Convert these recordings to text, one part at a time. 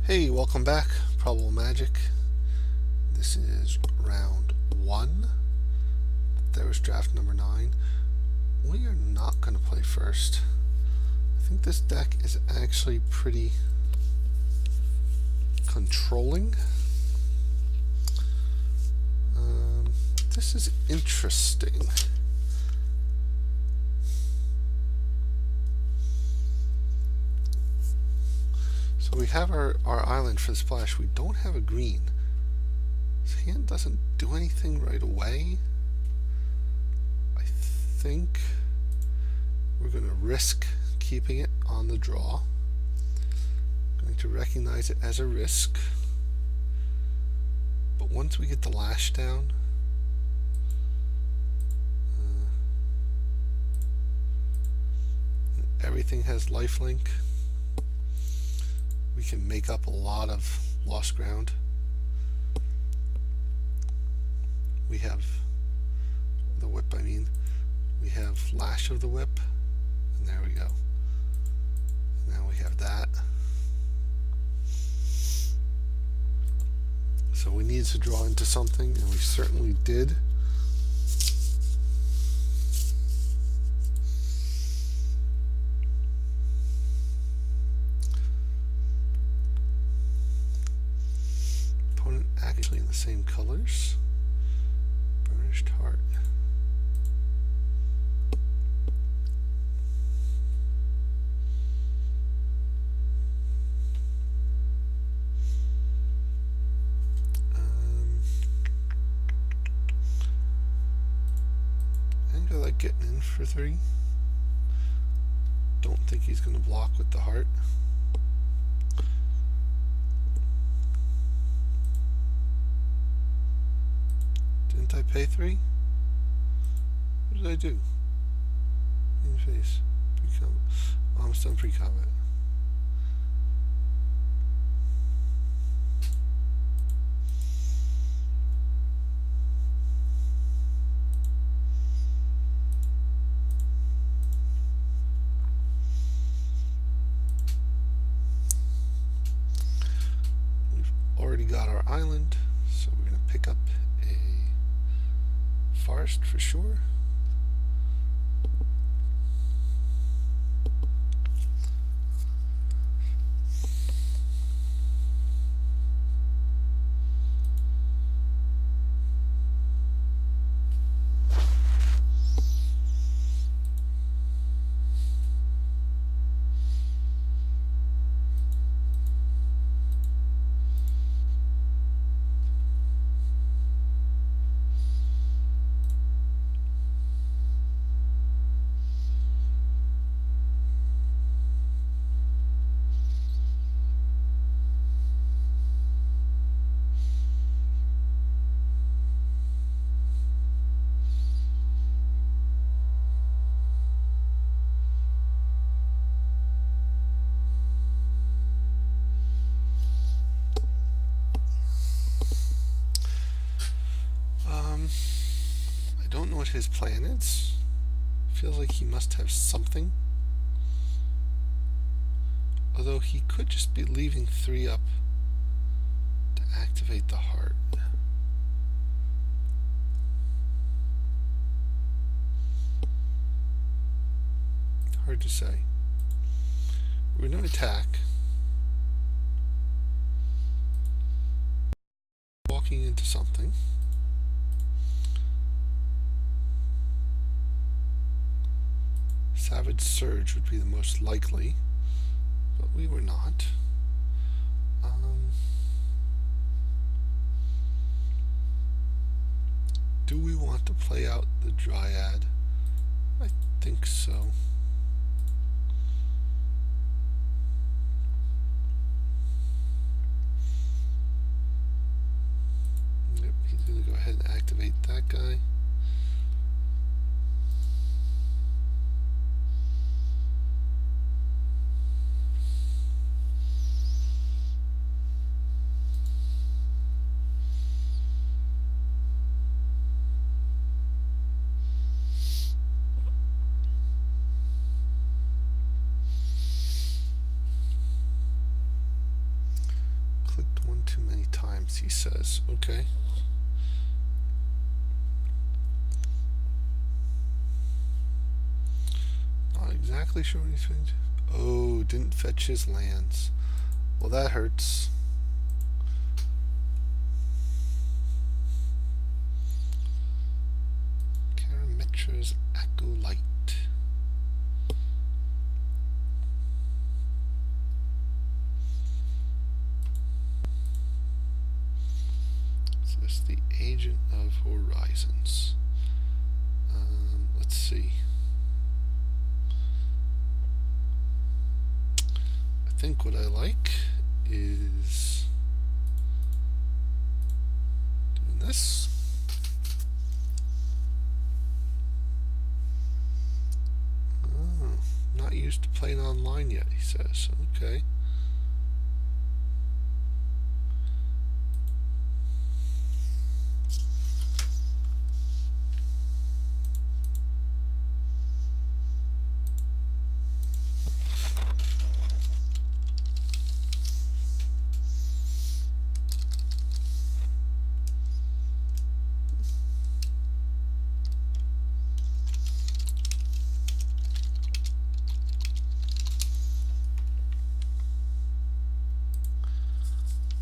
Hey, welcome back, Probable Magic. This is round 1. There was draft number 9. We are not going to play first. I think this deck is actually pretty controlling. This is interesting. So we have our island for the splash. We don't have a green. His hand doesn't do anything right away. I think we're going to risk keeping it on the draw. Going to recognize it as a risk. But once we get the lash down, everything has lifelink. We can make up a lot of lost ground. We have the whip, we have lash of the whip, and there we go. Now we have that. So we need to draw into something, and we certainly did. Opponent actually in the same colors. Burnished heart. I like getting in for 3. Don't think he's going to block with the heart. Didn't I pay 3? What did I do? In face. Pre-combat. Almost done pre-combat. Already got our island, so we're going to pick up a forest for sure. I don't know what his plan is. Feels like he must have something. Although he could just be leaving 3 up to activate the heart. Hard to say. We're going to attack. Walking into something. Savage Surge would be the most likely, but we were not. Do we want to play out the Dryad? I think so. Yep, he's going to go ahead and activate that guy. times, he says. Okay. Not exactly sure what he's doing. Oh, didn't fetch his lands. Well, that hurts. Karametra's Acolyte. So it's the Agent of Horizons. Let's see. I think what I like is doing this. Oh, not used to playing online yet, he says. Okay.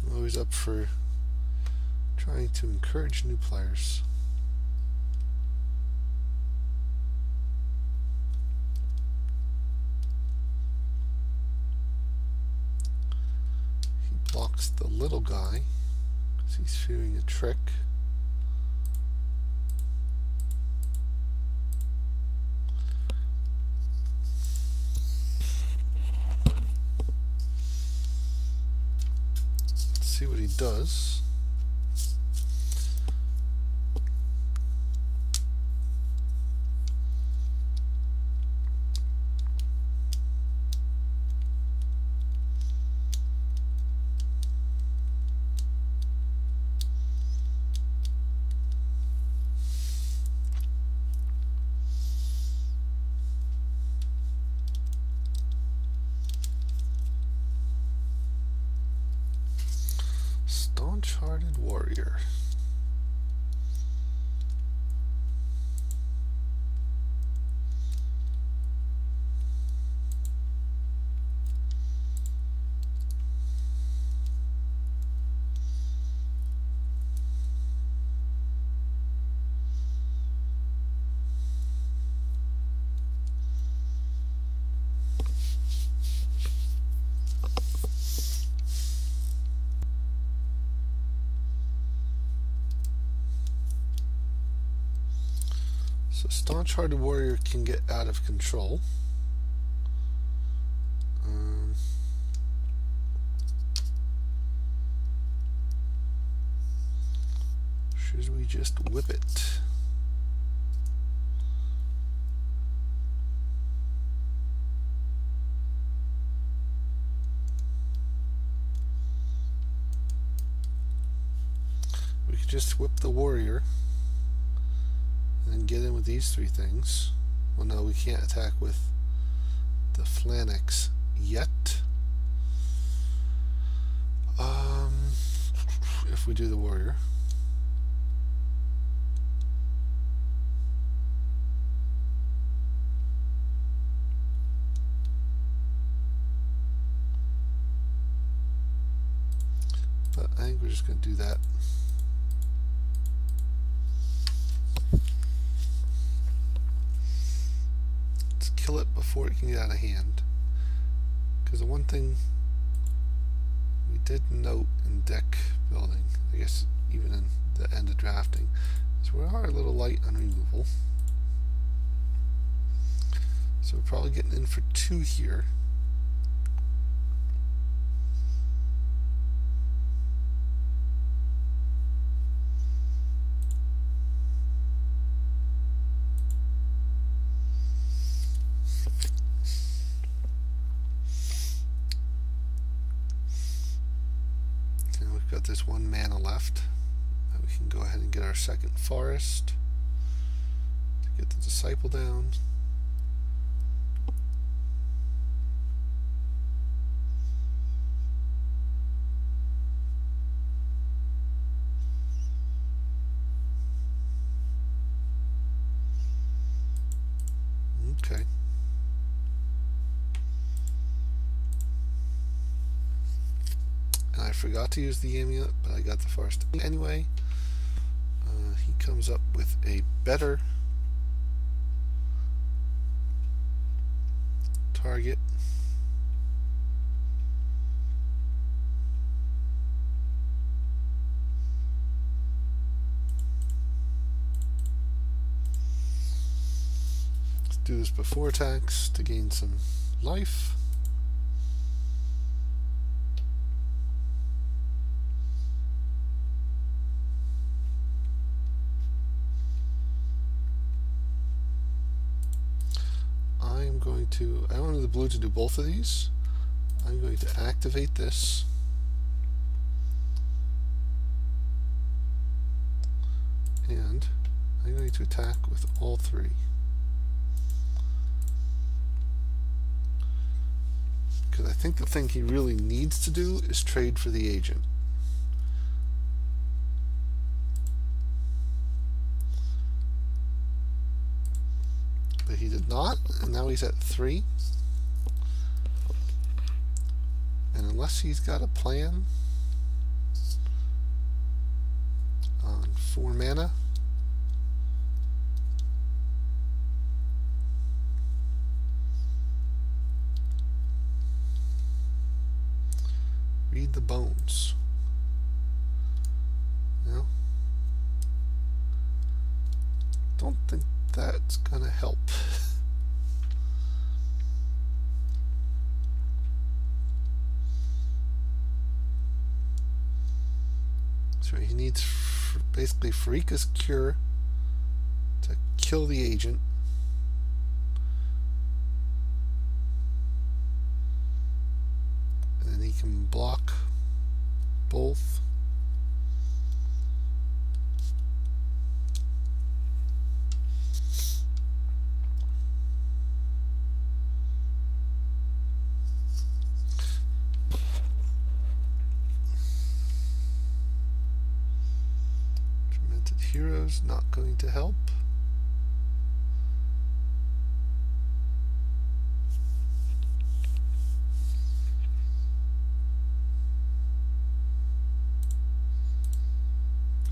I'm always up for trying to encourage new players. He blocks the little guy because he's fearing a trick. Let's see what he does. Staunch-hearted warrior. So staunch-hearted warrior can get out of control. Should we just whip it? We could just whip the warrior and then get in with these three things. Well, no, we can't attack with the phalanx yet. If we do the warrior. But I think we're just going to do that. Let's kill it before it can get out of hand. Because the one thing we did note in deck building, I guess even in the end of drafting, is we are a little light on removal. So we're probably getting in for 2 here. Got this 1 mana left. We can go ahead and get our second forest to get the disciple down. I forgot to use the amulet, but I got the first anyway. He comes up with a better target. Let's do this before attacks to gain some life. I wanted the blue to do both of these. I'm going to activate this. And I'm going to attack with all three. Because I think the thing he really needs to do is trade for the agent. But he did not, and now he's at 3. And unless he's got a plan on 4 mana, read the bones. No? Don't think that's gonna help. So he needs basically Farika's Cure to kill the agent. And then he can block both. Hero's not going to help.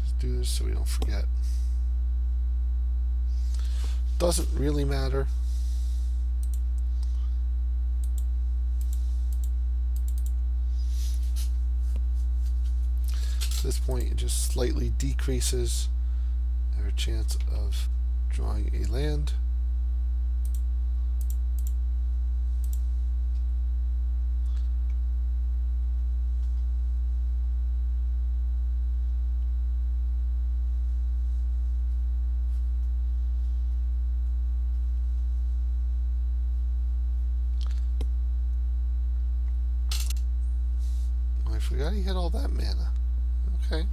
Just do this so we don't forget. Doesn't really matter. At this point, it just slightly decreases our chance of drawing a land. I forgot he had all that mana. Okay.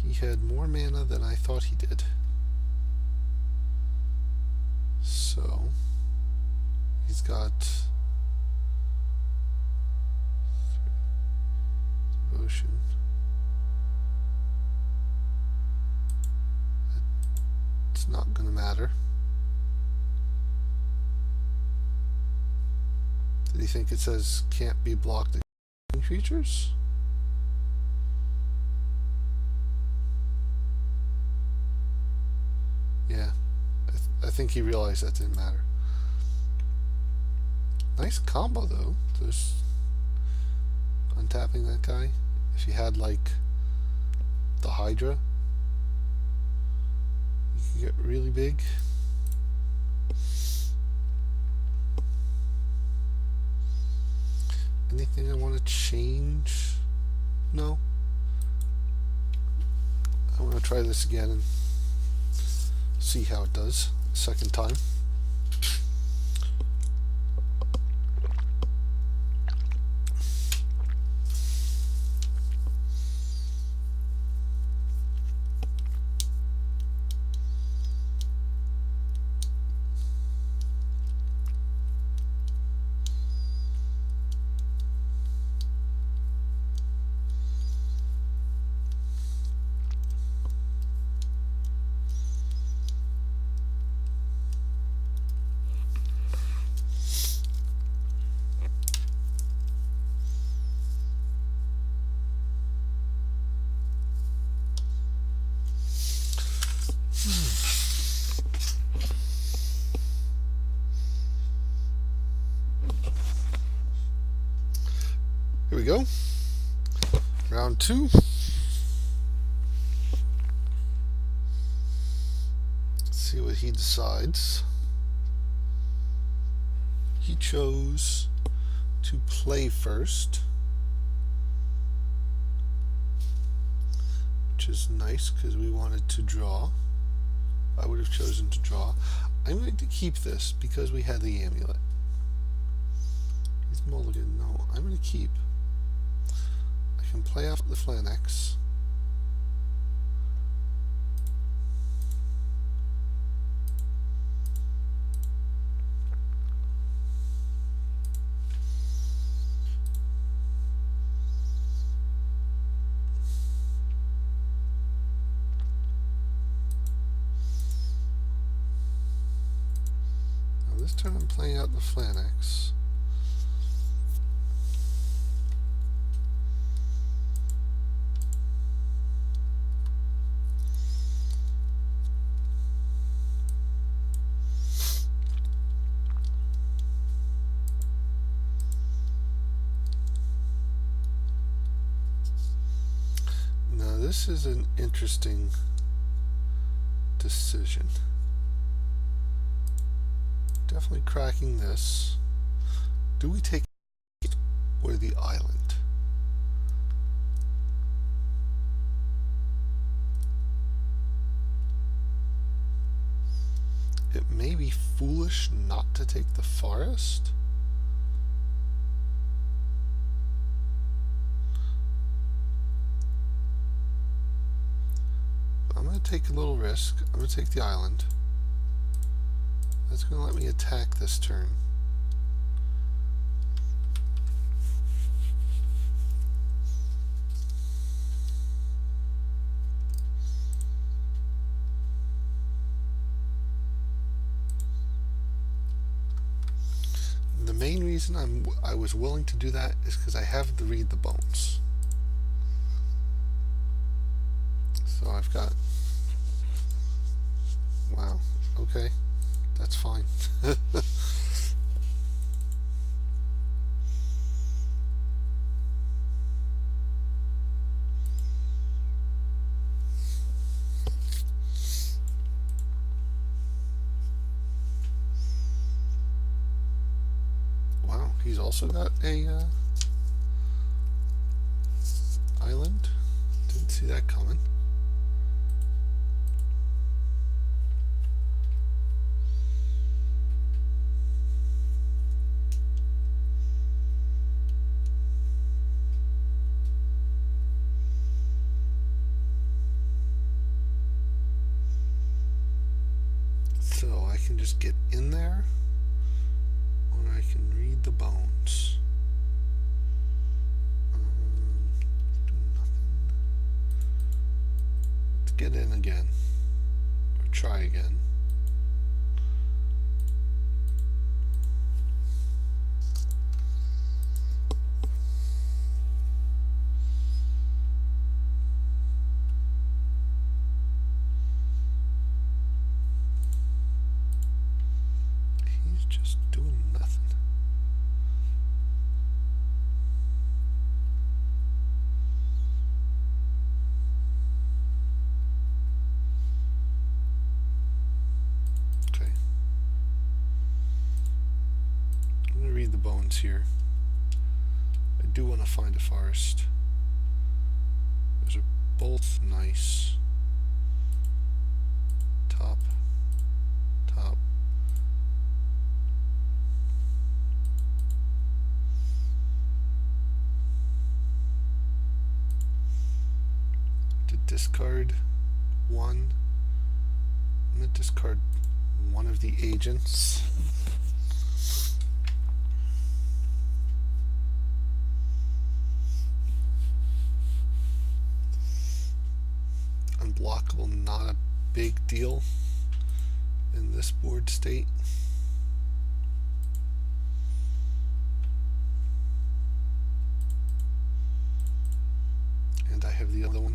He had more mana than I thought he did. So he's got devotion. It's not going to matter. Did he think it says can't be blocked creatures? Yeah, I think he realized that didn't matter. Nice combo though, just untapping that guy. If you had like the Hydra, you can get really big. Anything I want to change? No. I want to try this again and see how it does second time. Here we go. Round 2. Let's see what he decides. He chose to play first, which is nice because we wanted to draw. I would have chosen to draw. I'm going to keep this because we had the amulet. He's mulligan. No, I'm going to keep. I can play out the Flannex. This turn I'm playing out the Flannex. Now this is an interesting decision. Definitely cracking this. Do we take it or the island? It may be foolish not to take the forest. But I'm going to take a little risk. I'm going to take the island. That's going to let me attack this turn. The main reason I was willing to do that is because I have to read the bones. So I've got... Wow, okay. That's fine. Wow, he's also got a island. Didn't see that coming. So I can just get in there, or I can read the bones. Do nothing. Let's get in again, or try again. Just doing nothing. Okay. I'm going to read the bones here. I do want to find a forest. Those are both nice. Top. Top. Discard one. I'm going to discard one of the agents. Unblockable, not a big deal in this board state. And I have the other one.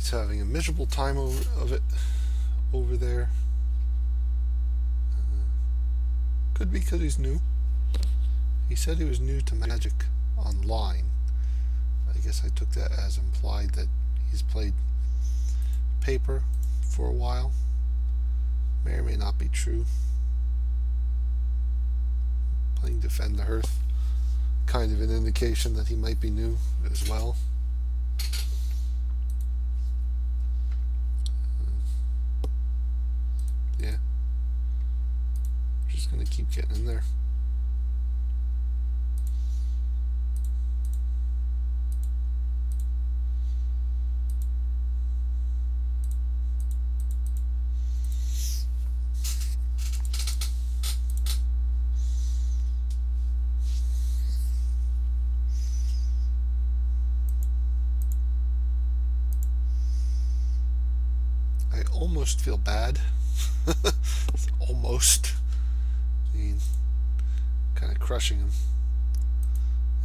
He's having a miserable time of it over there. Could be because he's new. He said he was new to Magic Online. I guess I took that as implied that he's played Paper for a while. May or may not be true. Playing Defend the Hearth, kind of an indication that he might be new as well. Yeah. Just going to keep getting in there. I almost feel bad. Almost. I mean, kind of crushing him.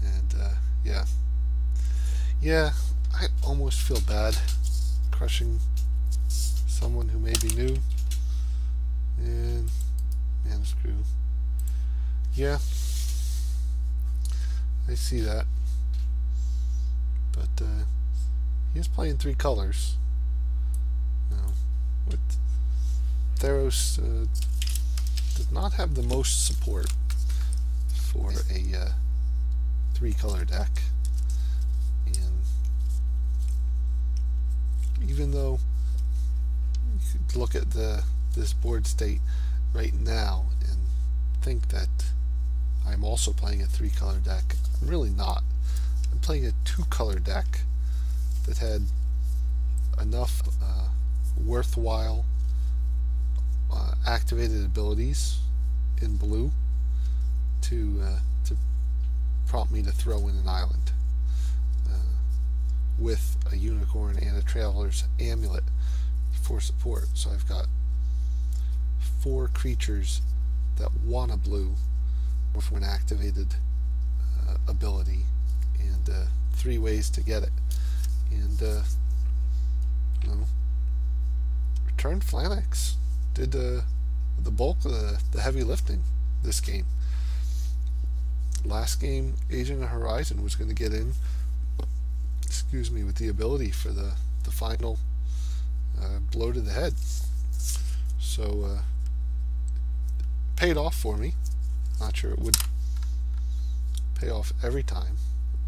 And, yeah, I almost feel bad crushing someone who may be new. And, man, screw. Yeah, I see that. But, he is playing 3 colors. Now, with Theros does not have the most support for a 3-color deck, and even though you could look at this board state right now and think that I'm also playing a 3-color deck, I'm really not. I'm playing a 2-color deck that had enough worthwhile activated abilities in blue to prompt me to throw in an island with a unicorn and a Traveler's Amulet for support. So I've got 4 creatures that want a blue for an activated ability, and 3 ways to get it. And Return Flanax did the bulk of the heavy lifting this game. Last game, Agent of Horizon was going to get in, with the ability for the final blow to the head. So paid off for me. Not sure it would pay off every time.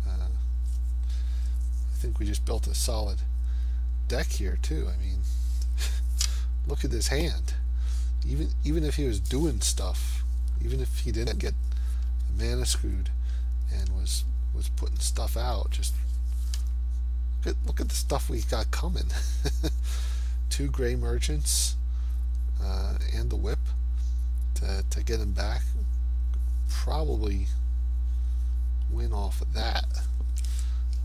I think we just built a solid deck here too. I mean, look at this hand. Even if he was doing stuff, even if he didn't get mana screwed and was putting stuff out, just look at the stuff we got coming. 2 Gray Merchants and the Whip to get him back. Probably win off of that.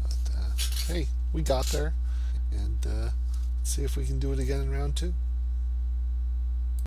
But hey, we got there, and let's see if we can do it again in round 2.